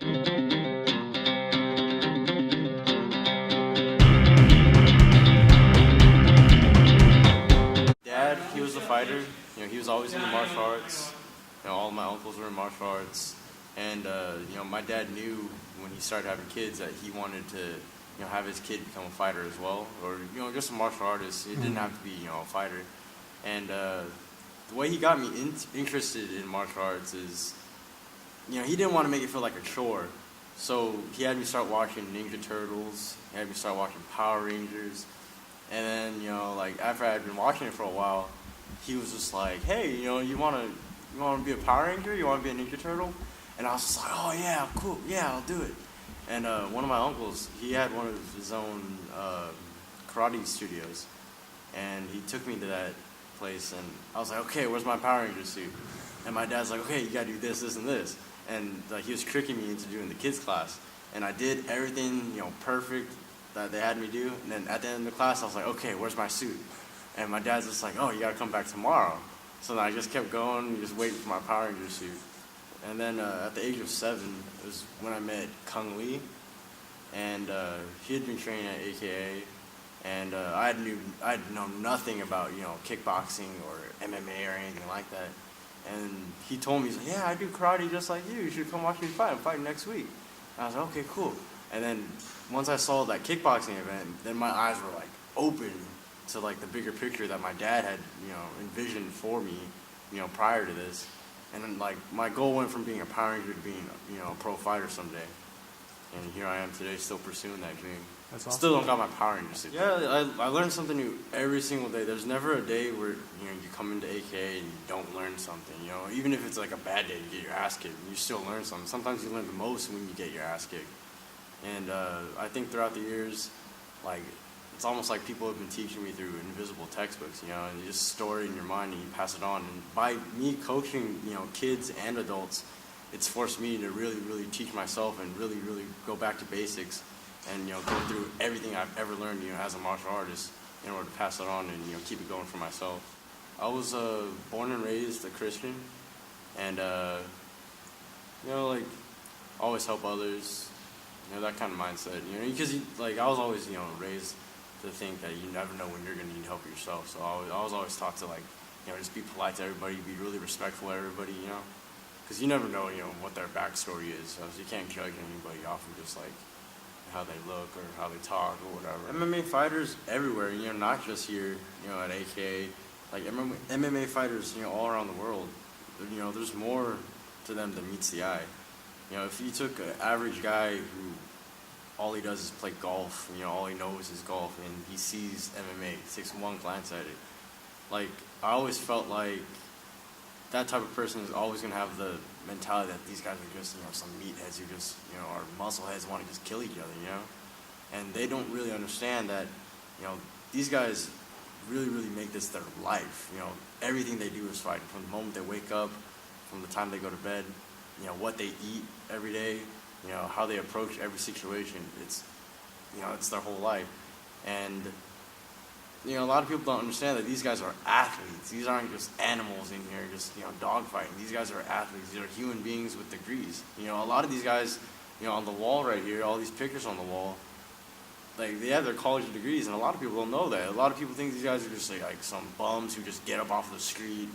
Dad, he was a fighter. He was always into martial arts. All of my uncles were in martial arts, and my dad knew when he started having kids that he wanted to, have his kid become a fighter as well, or just a martial artist. It didn't have to be, a fighter. And the way he got me interested in martial arts is, he didn't want to make it feel like a chore. So he had me start watching Ninja Turtles. He had me start watching Power Rangers. And then, after I had been watching it for a while, he was just like, hey, you want to be a Power Ranger? You want to be a Ninja Turtle? And I was just like, oh, yeah, cool. Yeah, I'll do it. And one of my uncles, he had one of his own karate studios. And he took me to that place, and I was like, okay, where's my Power Ranger suit? And my dad's like, okay, you got to do this, this, and this. And he was tricking me into doing the kids class. And I did everything, perfect that they had me do. And then at the end of the class, I was like, okay, where's my suit? And my dad's just like, oh, you got to come back tomorrow. So then I just kept going, just waiting for my Power Ranger suit. And then at the age of 7, it was when I met Kung Lee. And he had been training at AKA. And I had known nothing about, kickboxing or MMA or anything like that. And he told me, he's like, yeah, I do karate just like you. You should come watch me fight. I'm fighting next week. And I was like, okay, cool. And then once I saw that kickboxing event, then my eyes were like open to like the bigger picture that my dad had, envisioned for me, prior to this. And then like my goal went from being a Power Ranger to being, a pro fighter someday. And here I am today, still pursuing that dream. That's awesome. Still don't got my Power Ranger suit. Yeah, I learned something new every single day. There's never a day where you come into AKA and you don't learn something. Even if it's like a bad day, you get your ass kicked, you still learn something. Sometimes you learn the most when you get your ass kicked. And I think throughout the years, like it's almost like people have been teaching me through invisible textbooks. And you just store it in your mind and you pass it on. And by me coaching, kids and adults, it's forced me to really, really teach myself and really, really go back to basics. And go through everything I've ever learned, as a martial artist, in order to pass it on and keep it going for myself. I was born and raised a Christian, and always help others, that kind of mindset. Because I was always raised to think that you never know when you're gonna need help yourself. So I was always taught to just be polite to everybody, be really respectful to everybody, because you never know what their backstory is. So you can't judge anybody off of just how they look or how they talk or whatever. MMA fighters everywhere, not just here, at AKA. MMA fighters, all around the world. There's more to them than meets the eye. If you took an average guy who all he does is play golf, all he knows is golf, and he sees MMA, takes one glance at it. I always felt like that type of person is always going to have the mentality that these guys are just, some meatheads who just, are muscle heads, want to just kill each other, And they don't really understand that, these guys really, really make this their life. Everything they do is fighting. From the moment they wake up, from the time they go to bed, what they eat every day, how they approach every situation. It's, it's their whole life. And a lot of people don't understand that these guys are athletes. These aren't just animals in here just, dog fighting. These guys are athletes. These are human beings with degrees. A lot of these guys, on the wall right here, all these pictures on the wall, they have their college degrees, and a lot of people don't know that. A lot of people think these guys are just like some bums who just get up off the street,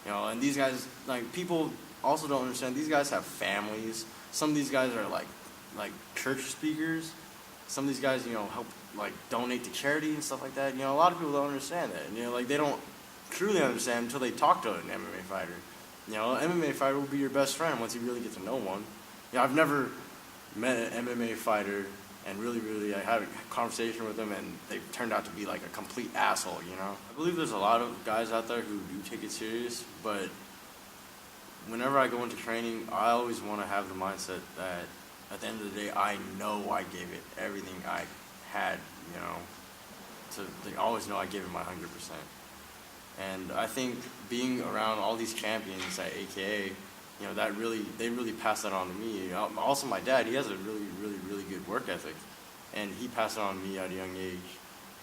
and these guys, people also don't understand, these guys have families. Some of these guys are like church speakers. Some of these guys, help donate to charity and stuff like that. A lot of people don't understand that. They don't truly understand until they talk to an MMA fighter. An MMA fighter will be your best friend once you really get to know one. I've never met an MMA fighter and really, really had a conversation with them, and they turned out to be like a complete asshole. I believe there's a lot of guys out there who do take it serious, but whenever I go into training, I always want to have the mindset that at the end of the day, I know I gave it everything I had, they always know I gave it my 100%. And I think being around all these champions at AKA, they really passed that on to me. Also, my dad, he has a really, really, really good work ethic, and he passed it on to me at a young age.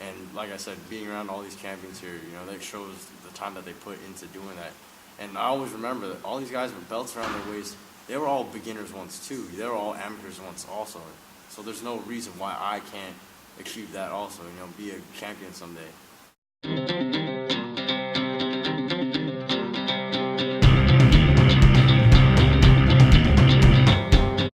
And like I said, being around all these champions here, that shows the time that they put into doing that. And I always remember that all these guys with belts around their waist, they were all beginners once too. They were all amateurs once also. So there's no reason why I can't achieve that also. You know, be a champion someday.